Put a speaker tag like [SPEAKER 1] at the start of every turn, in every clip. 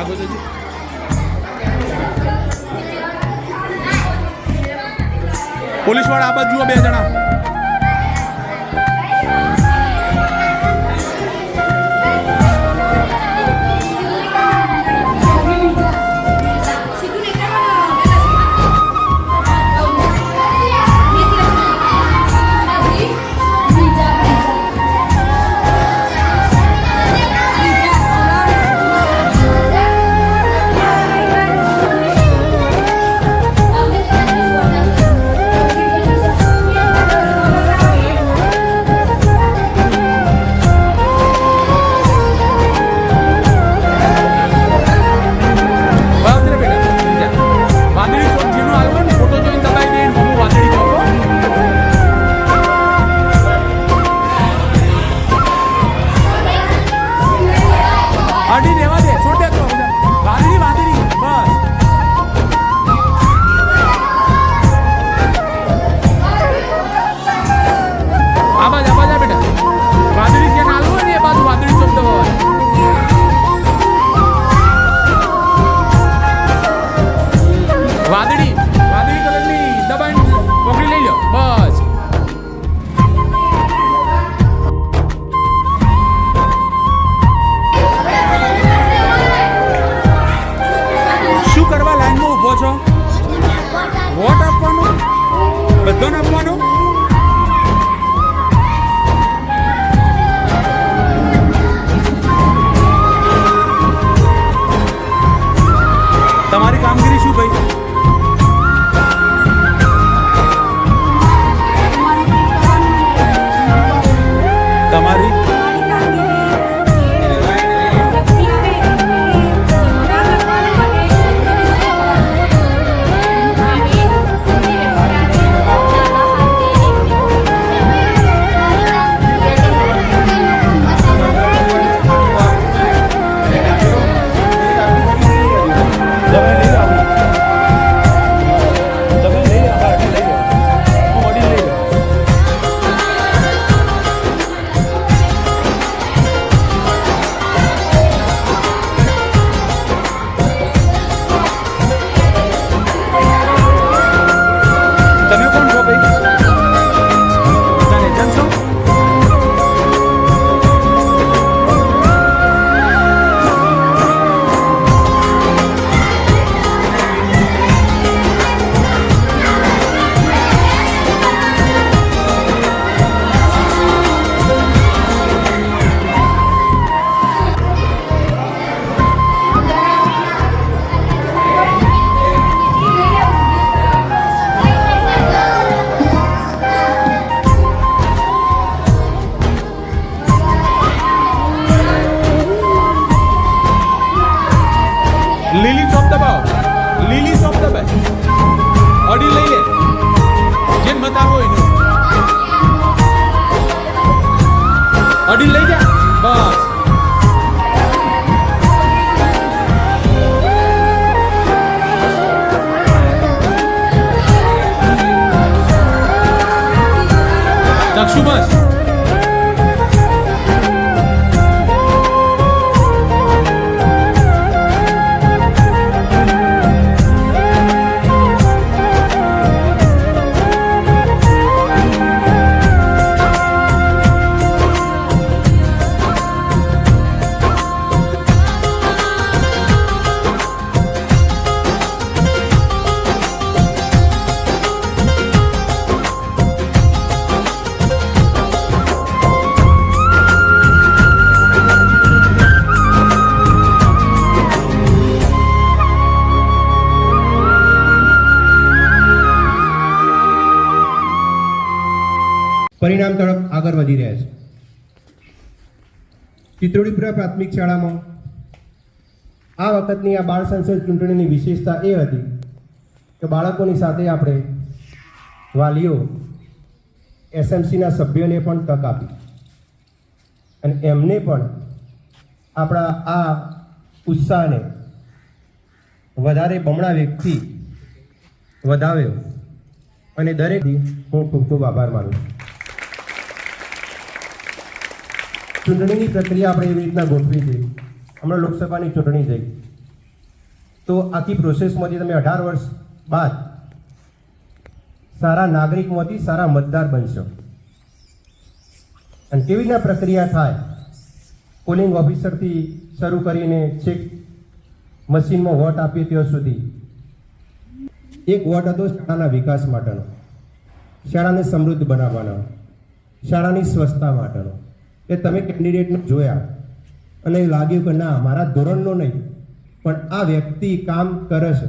[SPEAKER 1] આગો જજો. પોલીસ વાળા આ બાજુ જુઓ, 2 જણા. વોટ આપવાનો, બધાને આપવાનો. તમારી કામગીરી શું ભાઈ? તમારી લીલી ચોપ દબાવો, લીલી ચોપ દબાય, અડી લઈ લે, જેમ બતાવો એનું અડી લઈ જા, બસ. ચક્ષુ બસ.
[SPEAKER 2] પરિણામ તરફ આગળ વધી રહ્યા છે. ચિત્રોડીપુરા પ્રાથમિક શાળામાં આ વખતની આ બાળ સંસદ ચૂંટણીની વિશેષતા એ હતી કે બાળકોની સાથે આપણે વાલીઓ એસએમસીના સભ્યોને પણ તક આપી અને એમને પણ આપણા આ ઉત્સાહને વધારે બમણા વ્યક્તિ વધાવ્યો અને દરેક હું ખૂબ ખૂબ આભાર માનું છું. ચૂંટણીની પ્રક્રિયા આપણે એવી રીતના ગોઠવી છે. હમણાં લોકસભાની ચૂંટણી થઈ, તો આખી પ્રોસેસમાંથી તમે 18 વર્ષ બાદ સારા નાગરિકમાંથી સારા મતદાર બનશો. અને કેવી રીતના પ્રક્રિયા થાય, પોલિંગ ઓફિસરથી શરૂ કરીને છેક મશીનમાં વોટ આપીએ ત્યાં સુધી. એક વોટ હતો શાળાના વિકાસ માટેનો, શાળાને સમૃદ્ધ બનાવવાનો, શાળાની સ્વચ્છતા માટેનો. એ તમે કેન્ડિડેટને જોયા અને લાગ્યું કે ના, મારા ધોરણનો નહીં, પણ આ વ્યક્તિ કામ કરે છે,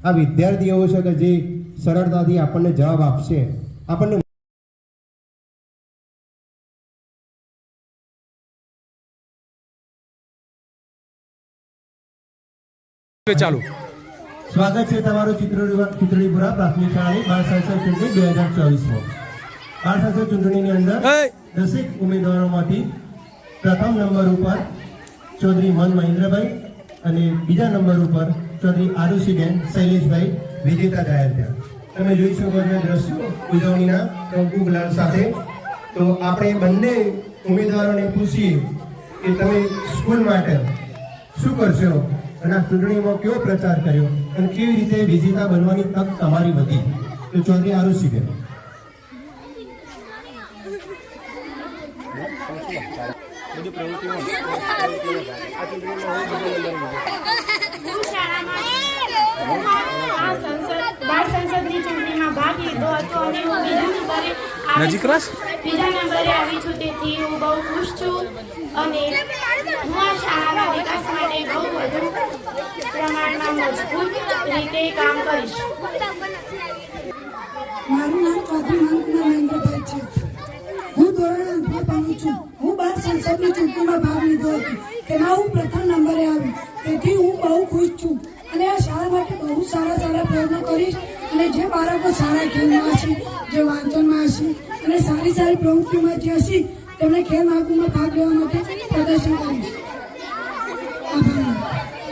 [SPEAKER 2] આ વિદ્યાર્થી એવો છે કે જે સરળતાથી આપણને જવાબ આપશે, આપણને
[SPEAKER 1] ચાલુ.
[SPEAKER 2] સ્વાગત છે તમારું ચિત્રોડીપુરા પ્રાથમિક શાળાની બાળ સંસદ ચૂંટણી 2024માં. બાળ સંસદ ચૂંટણીની અંદર 10 ઉમેદવારોમાંથી પ્રથમ નંબર ઉપર ચૌધરી મન મહેન્દ્રભાઈ અને બીજા નંબર ઉપર ચૌધરી આરુષીબેન શૈલેષભાઈ વિજેતા જાહેર થયા. તમે જોઈ શકો છો દ્રશ્યો ઉજવણીના કંકુ ગુલાલ સાથે. તો આપણે બંને ઉમેદવારોને પૂછીએ કે તમે સ્કૂલ માટે શું કરશો અને આ ચૂંટણીમાં કેવો પ્રચાર કર્યો અને કેવી રીતે વિજેતા બનવાની તક તમારી વધી. તો ચૌધરી આરુષીબેન.
[SPEAKER 3] બાળ સંસદની ચૂંટણીમાં ભાગ લીધો હતો અને હું બીજા નંબરે આવી છું, તેથી હું બહુ ખુશ છું અને હું આ શાળાના વિકાસ માટે બહુ વધુ પ્રમાણમાં મજબૂત રીતે કામ કરીશ.
[SPEAKER 4] મારું નામ ચૌધરી મનકુમાર મહેન્દ્રભાઈ છે. હું ધોરણ 8માં ભણું છું. હું બાળ સંસદની ચૂંટણીમાં ભાગ લીધો હતો, તેમાં હું પ્રથમ નંબરે આવી, તેથી હું બહુ ખુશ છું અને આ શાળા માટે બહુ સારા પ્રયત્નો કરીશ અને જે બાળકો સારા ખેલમાં હશે, જે વાંચનમાં હશે અને સારી પ્રવૃત્તિઓમાં જે હશે તેમને ખેલ મહાકુંભમાં ભાગ લેવા માટે પ્રદર્શન કરીશ.